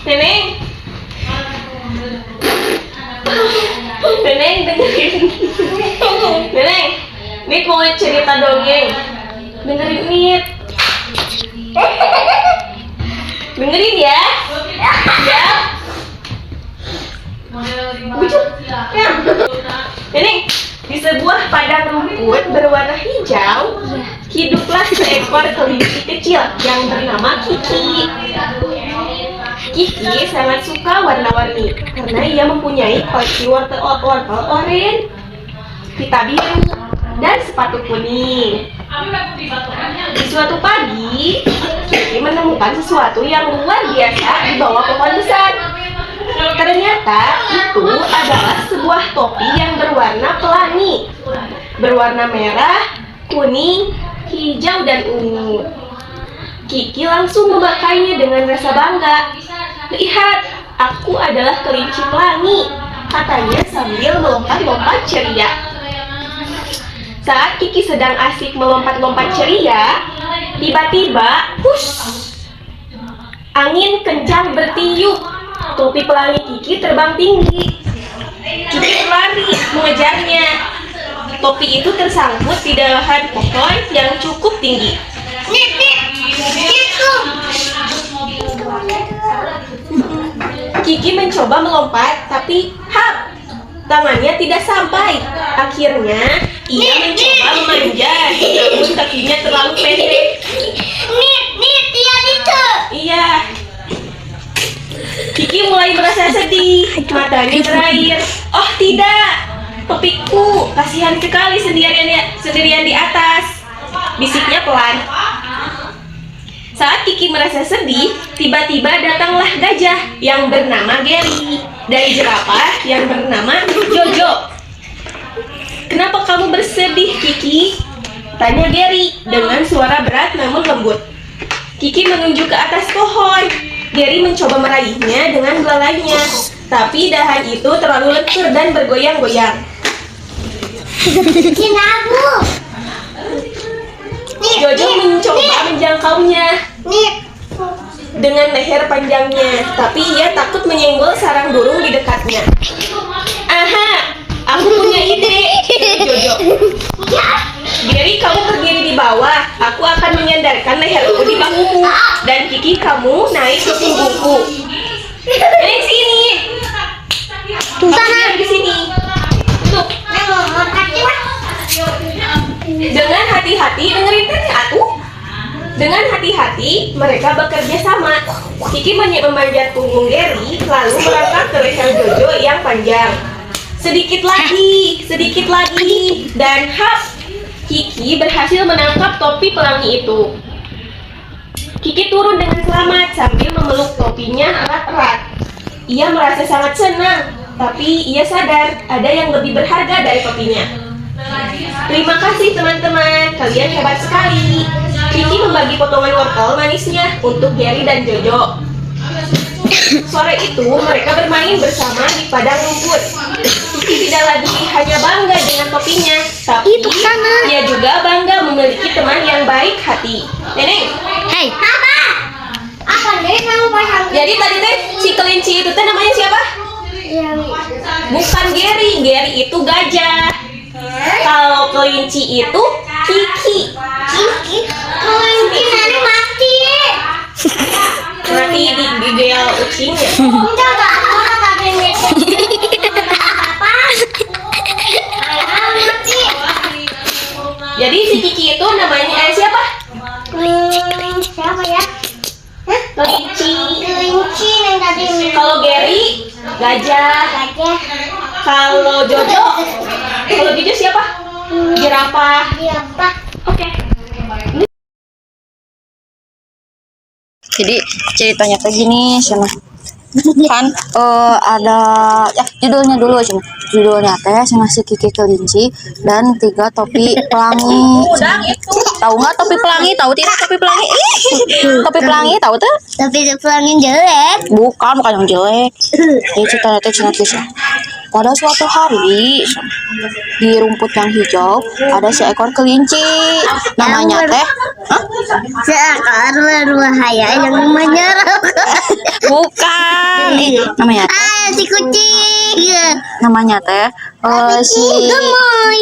Neneng, Neneng dengerin. Neneng, Nit mau cerita dongeng. Dengerin Nit. Dengerin ya. Ya. Neneng, di sebuah padang rumput berwarna hijau, hiduplah seekor kelinci kecil yang bernama Kiki. Kiki sangat suka warna-warni karena ia mempunyai koleksi wortel oranye, pita biru, dan sepatu kuning. Di suatu pagi, Kiki menemukan sesuatu yang luar biasa di bawah pohon besar. Ternyata itu adalah sebuah topi yang berwarna pelangi, berwarna merah, kuning, hijau, dan ungu. Kiki langsung memakainya dengan rasa bangga. Lihat, aku adalah kelinci pelangi, katanya sambil melompat-lompat ceria. Saat Kiki sedang asik melompat-lompat ceria, tiba-tiba, hush, angin kencang bertiup. Topi pelangi Kiki terbang tinggi. Kiki berlari mengejarnya. Topi itu tersangkut di dahan pohon yang cukup tinggi. Kiki mencoba melompat, tapi tangannya tidak sampai. Akhirnya, ia mencoba memanjat, namun kakinya terlalu pendek. Iya. Kiki mulai merasa sedih, matanya berair. Oh tidak, topiku, kasihan sekali sendirian di atas, bisiknya pelan. Saat Kiki merasa sedih, tiba-tiba datanglah gajah yang bernama Gary dan jerapah yang bernama Jojo. Kenapa kamu bersedih, Kiki? Tanya Gary dengan suara berat namun lembut. Kiki menunjuk ke atas pohon. Gary mencoba meraihnya dengan belalainya, tapi dahan itu terlalu lentur dan bergoyang-goyang. Jojo mencoba menjangkaunya dengan leher panjangnya, tapi ia takut menyenggol sarang burung di dekatnya. Aha, aku punya ide, Jojo. Gary, kamu berdiri di bawah, aku akan menyandarkan leherku di bahumu, dan Kiki kamu naik ke punggungku. Naik sini. Sana di sini. Tuh. Dengan hati-hati, dengerin kan ya, atuh. Dengan hati-hati, mereka bekerja sama. Kiki memanjat punggung Gary, lalu merangkak ke leher Jojo yang panjang. Sedikit lagi, dan Kiki berhasil menangkap topi pelangi itu. Kiki turun dengan selamat sambil memeluk topinya erat-erat. Ia merasa sangat senang, tapi ia sadar ada yang lebih berharga dari topinya. Terima kasih teman-teman, kalian hebat sekali. Kiki membagi potongan wortel manisnya untuk Gary dan Jojo. Sore itu mereka bermain bersama di padang rumput. Kiki tidak lagi hanya bangga dengan topinya, tapi ia juga bangga memiliki teman yang baik hati. Neneng, Hei, apa nih kamu pasang? jadi tadi teh si kelinci itu teh namanya siapa? Bukan Gary, Gary itu gajah. Kalau kelinci itu Kiki. Kelinci nanti mati. Nanti digigel ucingnya. Enggak, aku nggak pengen. Jadi si Kiki itu namanya siapa? Kelinci siapa ya? Kelinci. Kelinci yang tadi. Kalau Gary gajah. Kalau Jojo siapa? Jerapah. Siapa? Oke. Jadi ceritanya kayak gini sama kan ada ya judulnya dulu cuma judulnya teh sama si Kiki kelinci dan 3 topi pelangi. Tahu nggak topi pelangi? Tahu tidak topi pelangi? Topi pelangi tahu tuh? Tapi pelangi jelek. Bukan yang jelek. Ini ceritanya teh cina kisah. Pada suatu hari di rumput yang hijau ada seekor kelinci. Namanya teh, hah? Seekor berbahaya yang menyerang. Bukan. Namanya teh, Si kucing. namanya teh si Gemoy.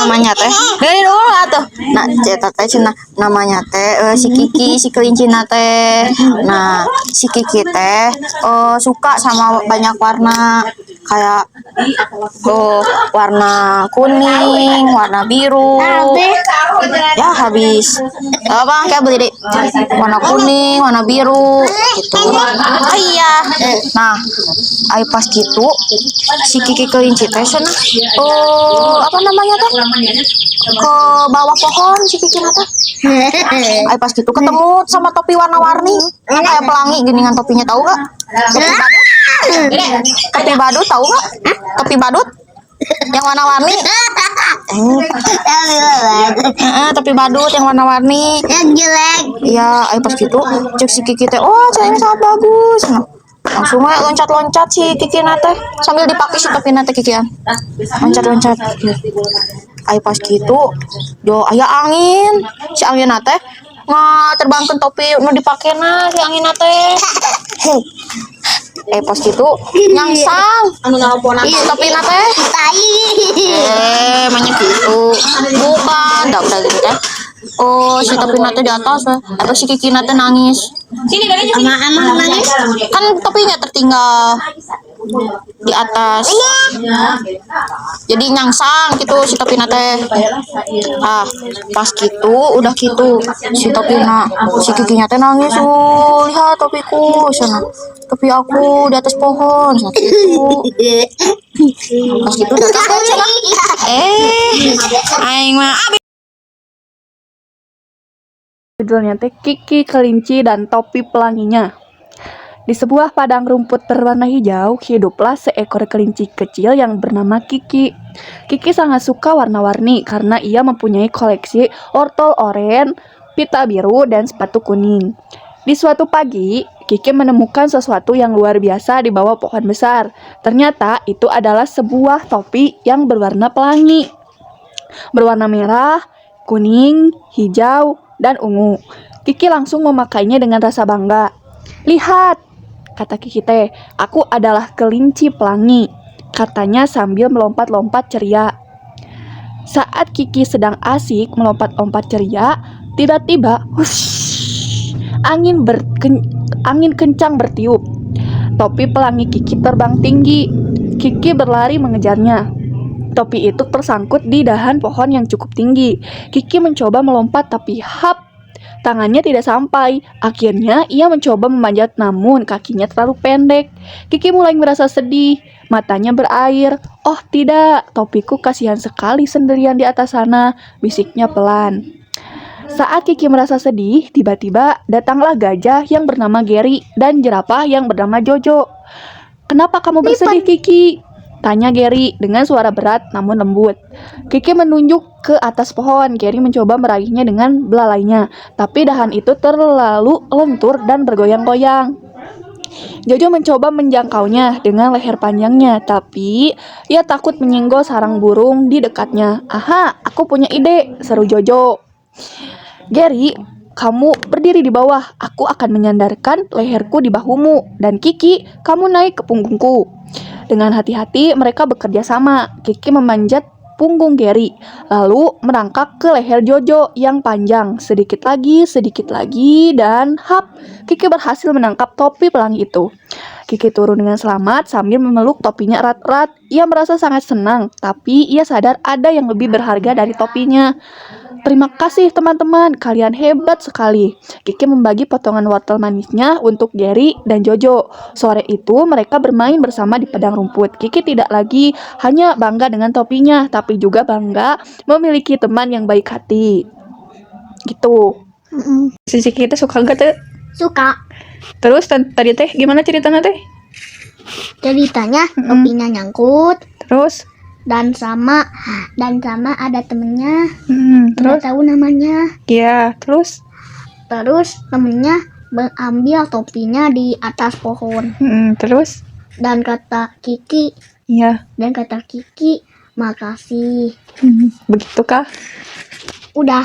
namanya teh dari dulu atuh. Nah cerita teh cenah namanya teh si Kiki si kelinci teh. Nah si Kiki teh suka sama banyak warna kayak warna kuning, warna biru. Ya habis bang kayak beli deh warna kuning, warna biru gitu. Iya. Nah ai pas gitu si Kiki kelinci teh cenah apa namanya teh ke bawah pohon si Kiki teh. Ay pas gitu ketemu sama topi warna-warni yang kayak pelangi geningan topinya tahu gak? Topi badut tahu gak? Topi badut yang warna-warni. Topi badut yang warna-warni. Yang jelek. Iya, ay pas gitu cek si Kiki teh, oh ini sangat bagus. Nah, langsung aja loncat-loncat si Kiki teh sambil dipakai si topi teh Kikian. Loncat-loncat. Ay pas gitu jo aya angin si angin teh terbangkeun topi nu dipakena si angin teh. Pas gitu nyangsang anu nelponan si topi teh. Manya gitu bukan dah udah gitu teh. Si topi teh di atas atau si Kiki teh nangis. Sini dari Emang nangis. kan topinya tertinggal di atas. Jadi nyangsang gitu si topi teh. Pas gitu udah gitu si topi si Kikinya teh nangis. Lihat topiku sana. Topi aku di atas pohon sana gitu. Pas gitu datang sana. Aing mah Judulnya teh Kiki Kelinci dan Topi Pelanginya. Di sebuah padang rumput berwarna hijau, hiduplah seekor kelinci kecil yang bernama Kiki. Kiki sangat suka warna-warni karena ia mempunyai koleksi wortel oranye, pita biru, dan sepatu kuning. Di suatu pagi, Kiki menemukan sesuatu yang luar biasa di bawah pohon besar. Ternyata itu adalah sebuah topi yang berwarna pelangi. Berwarna merah, kuning, hijau, dan ungu. Kiki langsung memakainya dengan rasa bangga. Lihat, kata Kiki teh, aku adalah kelinci pelangi, katanya sambil melompat-lompat ceria. Saat Kiki sedang asik melompat-lompat ceria, tiba-tiba, hush, angin kencang bertiup. Topi pelangi Kiki terbang tinggi. Kiki berlari mengejarnya. Topi itu tersangkut di dahan pohon yang cukup tinggi. Kiki mencoba melompat tapi tangannya tidak sampai. Akhirnya ia mencoba memanjat namun kakinya terlalu pendek. Kiki mulai merasa sedih. Matanya berair. Oh tidak, topiku kasihan sekali sendirian di atas sana, bisiknya pelan. Saat Kiki merasa sedih, tiba-tiba datanglah gajah yang bernama Gary dan jerapah yang bernama Jojo. Kenapa kamu bersedih, Kiki? Tanya Gary dengan suara berat namun lembut. Kiki menunjuk ke atas pohon. Gary mencoba meraihnya dengan belalainya, tapi dahan itu terlalu lentur dan bergoyang-goyang. Jojo mencoba menjangkaunya dengan leher panjangnya, tapi ia takut menyinggol sarang burung di dekatnya. Aha, aku punya ide, seru Jojo. Gary, kamu berdiri di bawah, aku akan menyandarkan leherku di bahumu, dan Kiki, kamu naik ke punggungku. Dengan hati-hati mereka bekerja sama. Kiki memanjat punggung Gary, lalu merangkak ke leher Jojo yang panjang. Sedikit lagi, dan Kiki berhasil menangkap topi pelangi itu. Kiki turun dengan selamat sambil memeluk topinya erat-erat. Ia merasa sangat senang, tapi ia sadar ada yang lebih berharga dari topinya. Terima kasih teman-teman, kalian hebat sekali. Kiki membagi potongan wortel manisnya untuk Gary dan Jojo. Sore itu mereka bermain bersama di padang rumput. Kiki tidak lagi hanya bangga dengan topinya, tapi juga bangga memiliki teman yang baik hati. Gitu. Si Kiki itu suka gak tuh? Suka. Terus tadi teh gimana ceritanya teh? Ceritanya topinya nyangkut Terus? dan sama ada temennya. Terus? Nggak tahu namanya. Iya, terus? Terus temennya mengambil topinya di atas pohon. Terus? Dan kata Kiki, Iya. makasih. Begitukah? Udah.